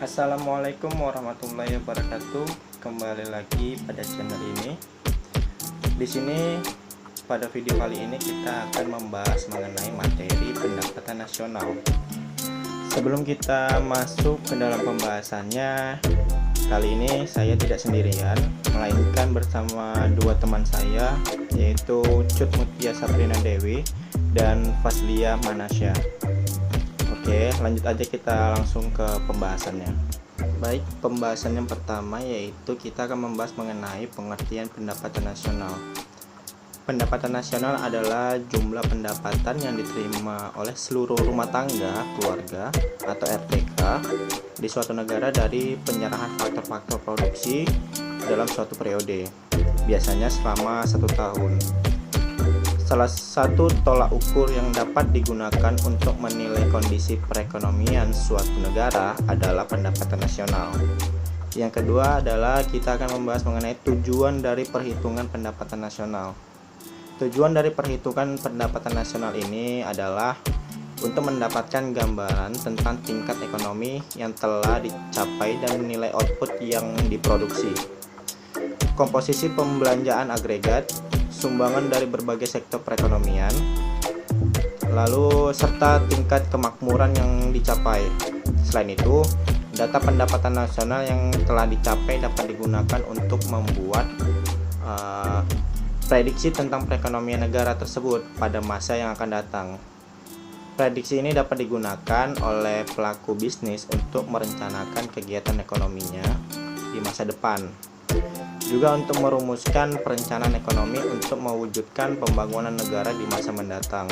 Assalamualaikum warahmatullahi wabarakatuh. Kembali lagi pada channel ini. Di sini pada video kali ini kita akan membahas mengenai materi pendapatan nasional. Sebelum kita masuk ke dalam pembahasannya, kali ini saya tidak sendirian, melainkan bersama dua teman saya, yaitu Cut Mutia Sabrina Dewi dan Faslia Manasya. Oke, lanjut aja kita langsung ke pembahasannya. Baik, pembahasan yang pertama yaitu kita akan membahas mengenai pengertian pendapatan nasional. Pendapatan nasional adalah jumlah pendapatan yang diterima oleh seluruh rumah tangga, keluarga, atau RTK di suatu negara dari penyerahan faktor-faktor produksi dalam suatu periode, biasanya selama 1 tahun. Salah satu tolak ukur yang dapat digunakan untuk menilai kondisi perekonomian suatu negara adalah pendapatan nasional. Yang kedua adalah kita akan membahas mengenai tujuan dari perhitungan pendapatan nasional. Tujuan dari perhitungan pendapatan nasional ini adalah untuk mendapatkan gambaran tentang tingkat ekonomi yang telah dicapai dan nilai output yang diproduksi. Komposisi pembelanjaan agregat, sumbangan dari berbagai sektor perekonomian, lalu serta tingkat kemakmuran yang dicapai. Selain itu, data pendapatan nasional yang telah dicapai dapat digunakan untuk membuat prediksi tentang perekonomian negara tersebut pada masa yang akan datang. Prediksi ini dapat digunakan oleh pelaku bisnis untuk merencanakan kegiatan ekonominya di masa depan. Juga untuk merumuskan perencanaan ekonomi untuk mewujudkan pembangunan negara di masa mendatang.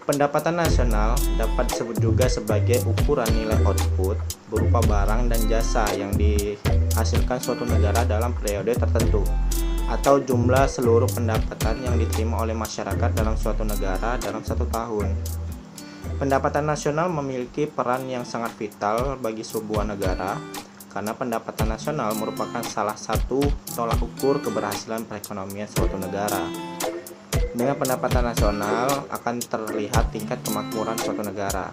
Pendapatan nasional dapat disebut juga sebagai ukuran nilai output berupa barang dan jasa yang dihasilkan suatu negara dalam periode tertentu, atau jumlah seluruh pendapatan yang diterima oleh masyarakat dalam suatu negara dalam 1 tahun. Pendapatan nasional memiliki peran yang sangat vital bagi sebuah negara, karena pendapatan nasional merupakan salah satu tolak ukur keberhasilan perekonomian suatu negara. Dengan pendapatan nasional akan terlihat tingkat kemakmuran suatu negara.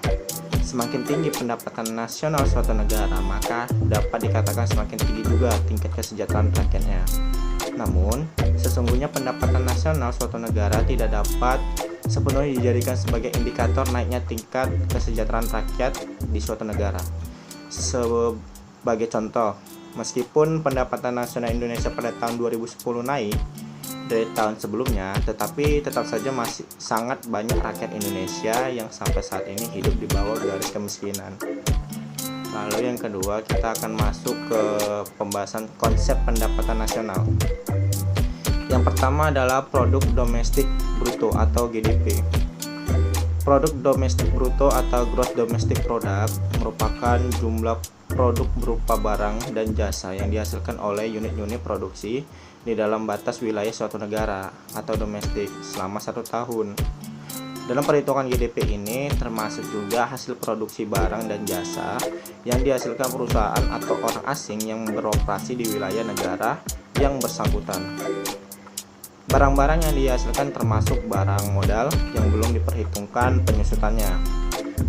Semakin tinggi pendapatan nasional suatu negara, maka dapat dikatakan semakin tinggi juga tingkat kesejahteraan rakyatnya. Namun, sesungguhnya pendapatan nasional suatu negara tidak dapat sepenuhnya dijadikan sebagai indikator naiknya tingkat kesejahteraan rakyat di suatu negara. Sebagai contoh, meskipun pendapatan nasional Indonesia pada tahun 2010 naik dari tahun sebelumnya, tetapi tetap saja masih sangat banyak rakyat Indonesia yang sampai saat ini hidup di bawah garis kemiskinan. Lalu yang kedua, kita akan masuk ke pembahasan konsep pendapatan nasional. Yang pertama adalah produk domestik bruto atau GDP. Produk domestik bruto atau gross domestic product merupakan jumlah produk berupa barang dan jasa yang dihasilkan oleh unit-unit produksi di dalam batas wilayah suatu negara atau domestik selama 1 tahun. Dalam perhitungan GDP ini termasuk juga hasil produksi barang dan jasa yang dihasilkan perusahaan atau orang asing yang beroperasi di wilayah negara yang bersangkutan. Barang-barang yang dihasilkan termasuk barang modal yang belum diperhitungkan penyusutannya,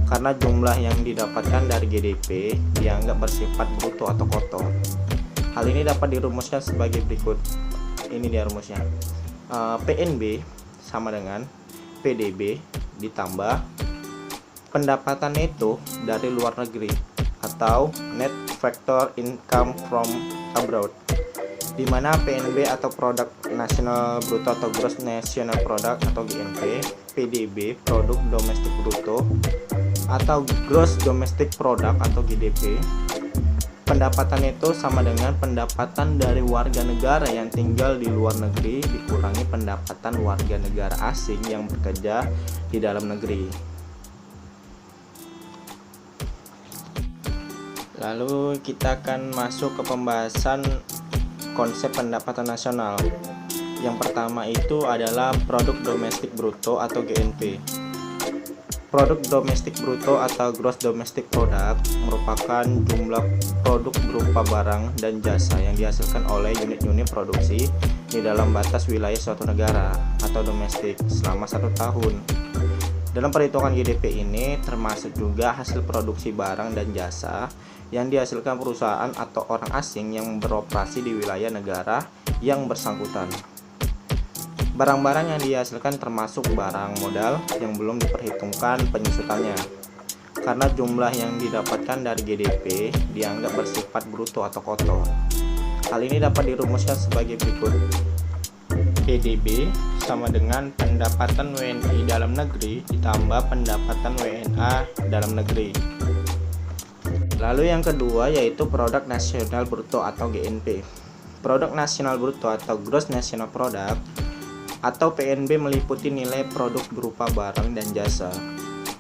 karena jumlah yang didapatkan dari GDP dianggap bersifat bruto atau kotor. Hal ini dapat dirumuskan sebagai berikut. Ini dia rumusnya. PNB sama dengan PDB ditambah pendapatan neto dari luar negeri atau net factor income from abroad, di mana PNB atau produk nasional bruto atau gross national product atau GNP, PDB produk domestik bruto atau gross domestic product atau GDP. Pendapatan itu sama dengan pendapatan dari warga negara yang tinggal di luar negeri dikurangi pendapatan warga negara asing yang bekerja di dalam negeri. Lalu kita akan masuk ke pembahasan konsep pendapatan nasional. Yang pertama itu adalah produk domestik bruto atau GNP. Produk domestik bruto atau gross domestic product merupakan jumlah produk berupa barang dan jasa yang dihasilkan oleh unit-unit produksi di dalam batas wilayah suatu negara atau domestik selama 1 tahun. Dalam perhitungan GDP ini termasuk juga hasil produksi barang dan jasa yang dihasilkan perusahaan atau orang asing yang beroperasi di wilayah negara yang bersangkutan. Barang-barang yang dihasilkan termasuk barang modal yang belum diperhitungkan penyusutannya, karena jumlah yang didapatkan dari GDP dianggap bersifat bruto atau kotor. Hal ini dapat dirumuskan sebagai berikut. PDB sama dengan pendapatan WNI dalam negeri ditambah pendapatan WNA dalam negeri. Lalu yang kedua yaitu produk nasional bruto atau GNP. Produk nasional bruto atau Gross National Product atau PNB meliputi nilai produk berupa barang dan jasa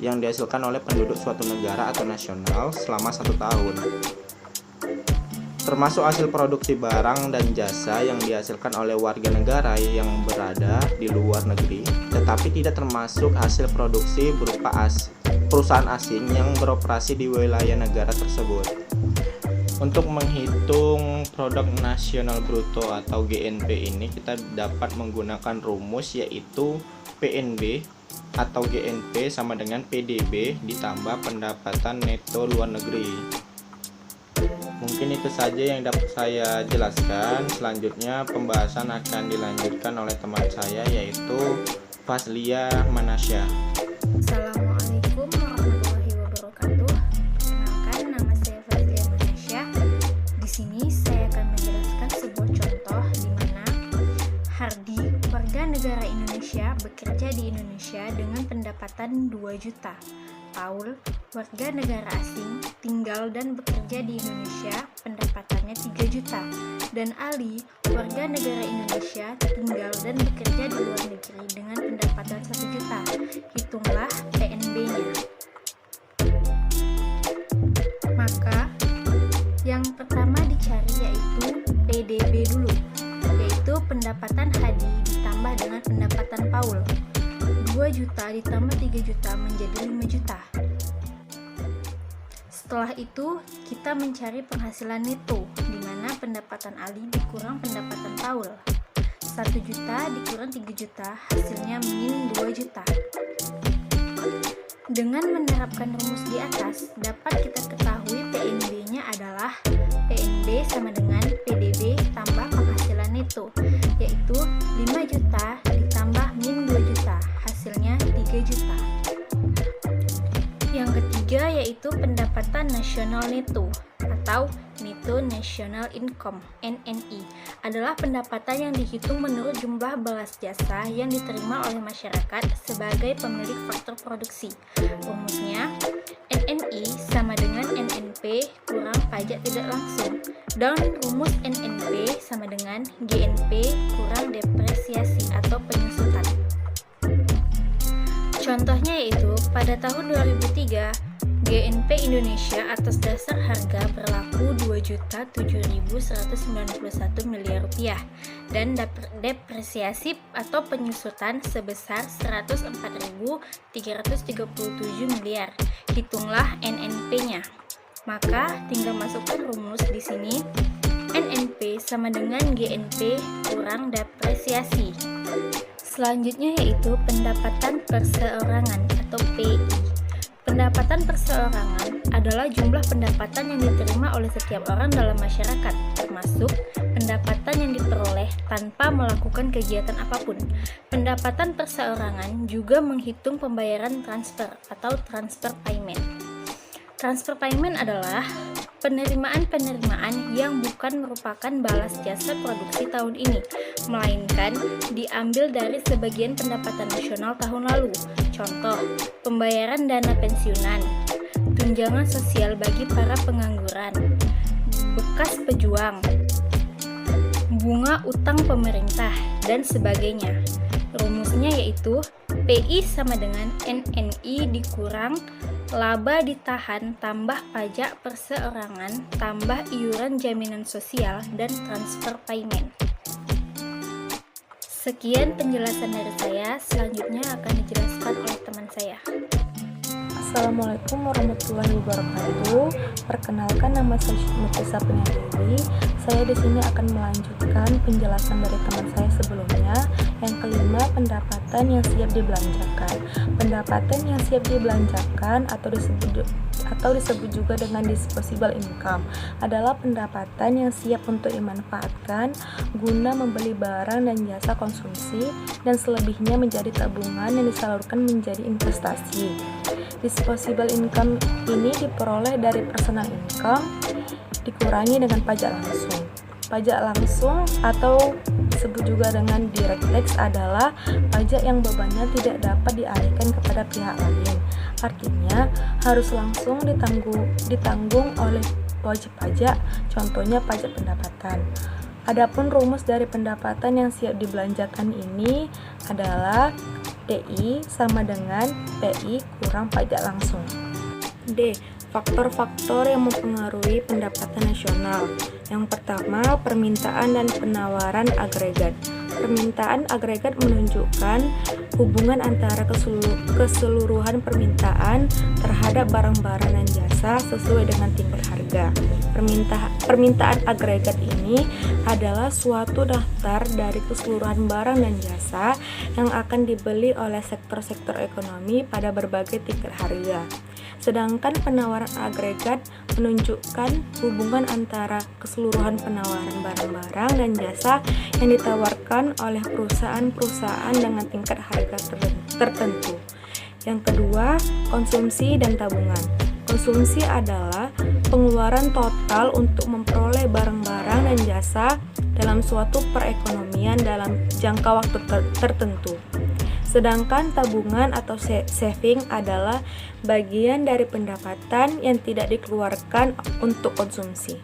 yang dihasilkan oleh penduduk suatu negara atau nasional selama 1 tahun, termasuk hasil produksi barang dan jasa yang dihasilkan oleh warga negara yang berada di luar negeri, tetapi tidak termasuk hasil produksi berupa perusahaan asing yang beroperasi di wilayah negara tersebut. Untuk menghitung produk nasional bruto atau GNP ini, kita dapat menggunakan rumus yaitu PNB atau GNP sama dengan PDB ditambah pendapatan neto luar negeri. Mungkin itu saja yang dapat saya jelaskan. Selanjutnya pembahasan akan dilanjutkan oleh teman saya yaitu Fazlia Manasya. Assalamualaikum warahmatullahi wabarakatuh. Kenalkan, nama saya Fazlia Manasya. Di sini saya akan menjelaskan sebuah contoh di mana Hardi, warga negara Indonesia, bekerja di Indonesia dengan pendapatan 2 juta. Paul, warga negara asing, tinggal dan bekerja di Indonesia, pendapatannya 3 juta. Dan Ali, warga negara Indonesia, tinggal dan bekerja di luar negeri dengan pendapatan 1 juta. Hitunglah PNB-nya. Maka, yang pertama dicari yaitu PDB dulu, yaitu pendapatan Hadi ditambah dengan pendapatan Paul. 2 juta ditambah 3 juta menjadi 5 juta. Setelah itu, kita mencari penghasilan neto, di mana pendapatan Ali dikurang pendapatan Paul. 1 juta dikurang 3 juta, hasilnya min 2 juta. Dengan menerapkan rumus di atas, dapat kita ketahui PNB-nya adalah PNB sama dengan PDB tambah penghasilan neto, yaitu 5 juta ditambah min 2 juta, hasilnya 3 juta. Yang ketiga yaitu pendapatan nasional neto atau Netto National Income (NNI), adalah pendapatan yang dihitung menurut jumlah balas jasa yang diterima oleh masyarakat sebagai pemilik faktor produksi. Rumusnya NNI sama dengan NNP kurang pajak tidak langsung, dan rumus NNP sama dengan GNP kurang depresiasi atau penyusutan. Contohnya yaitu pada tahun 2003 GNP Indonesia atas dasar harga berlaku Rp2.007.191 miliar dan depresiasi atau penyusutan sebesar Rp104.337 miliar. Hitunglah NNP-nya. Maka tinggal masukkan rumus di sini. NNP sama dengan GNP kurang depresiasi. Selanjutnya yaitu pendapatan perseorangan atau PI. Pendapatan perseorangan adalah jumlah pendapatan yang diterima oleh setiap orang dalam masyarakat, termasuk pendapatan yang diperoleh tanpa melakukan kegiatan apapun. Pendapatan perseorangan juga menghitung pembayaran transfer atau transfer payment. Transfer payment adalah penerimaan-penerimaan yang bukan merupakan balas jasa produksi tahun ini, melainkan diambil dari sebagian pendapatan nasional tahun lalu. Contoh, pembayaran dana pensiunan, tunjangan sosial bagi para pengangguran, bekas pejuang, bunga utang pemerintah, dan sebagainya. Rumusnya yaitu PI sama dengan NNI dikurang laba ditahan tambah pajak perseorangan tambah iuran jaminan sosial dan transfer payment. Sekian penjelasan dari saya, selanjutnya akan dijelaskan oleh teman saya. Assalamualaikum warahmatullahi wabarakatuh. Perkenalkan, nama saya Nufisa Penyadewi. Saya di sini akan melanjutkan penjelasan dari teman saya sebelumnya, Yang kelima, pendapatan yang siap dibelanjakan. Pendapatan yang siap dibelanjakan atau disebut juga dengan disposable income adalah pendapatan yang siap untuk dimanfaatkan guna membeli barang dan jasa konsumsi dan selebihnya menjadi tabungan yang disalurkan menjadi investasi. Disposable income ini diperoleh dari personal income dikurangi dengan pajak langsung. Pajak langsung atau disebut juga dengan direct tax adalah pajak yang bebannya tidak dapat dialihkan kepada pihak lain. Artinya harus langsung ditanggung oleh wajib pajak, contohnya pajak pendapatan. Adapun rumus dari pendapatan yang siap dibelanjakan ini adalah DI sama dengan PI kurang pajak langsung. D. Faktor-faktor yang mempengaruhi pendapatan nasional. Yang pertama, permintaan dan penawaran agregat. Permintaan agregat menunjukkan hubungan antara keseluruhan permintaan terhadap barang-barang dan jasa sesuai dengan tingkat harga. Permintaan agregat ini adalah suatu daftar dari keseluruhan barang dan jasa yang akan dibeli oleh sektor-sektor ekonomi pada berbagai tingkat harga. Sedangkan penawaran agregat menunjukkan hubungan antara keseluruhan penawaran barang-barang dan jasa yang ditawarkan oleh perusahaan-perusahaan dengan tingkat harga tertentu. Yang kedua, konsumsi dan tabungan. Konsumsi adalah pengeluaran total untuk memperoleh barang-barang dan jasa dalam suatu perekonomian dalam jangka waktu tertentu. Sedangkan tabungan atau saving adalah bagian dari pendapatan yang tidak dikeluarkan untuk konsumsi.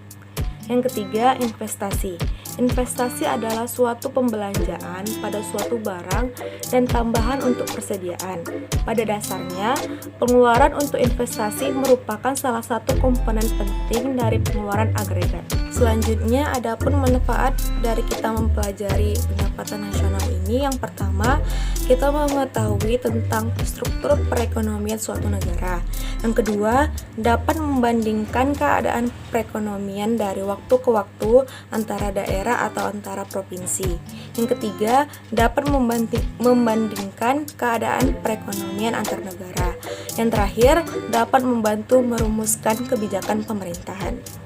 Yang ketiga, investasi. Investasi adalah suatu pembelanjaan pada suatu barang dan tambahan untuk persediaan. Pada dasarnya, pengeluaran untuk investasi merupakan salah satu komponen penting dari pengeluaran agregat. Selanjutnya, adapun manfaat dari kita mempelajari pendapatan nasional ini, yang pertama, kita mengetahui tentang struktur perekonomian suatu negara. Yang kedua, dapat membandingkan keadaan perekonomian dari waktu ke waktu antara daerah atau antara provinsi. Yang ketiga, dapat membandingkan keadaan perekonomian antar negara. Yang terakhir, dapat membantu merumuskan kebijakan pemerintahan.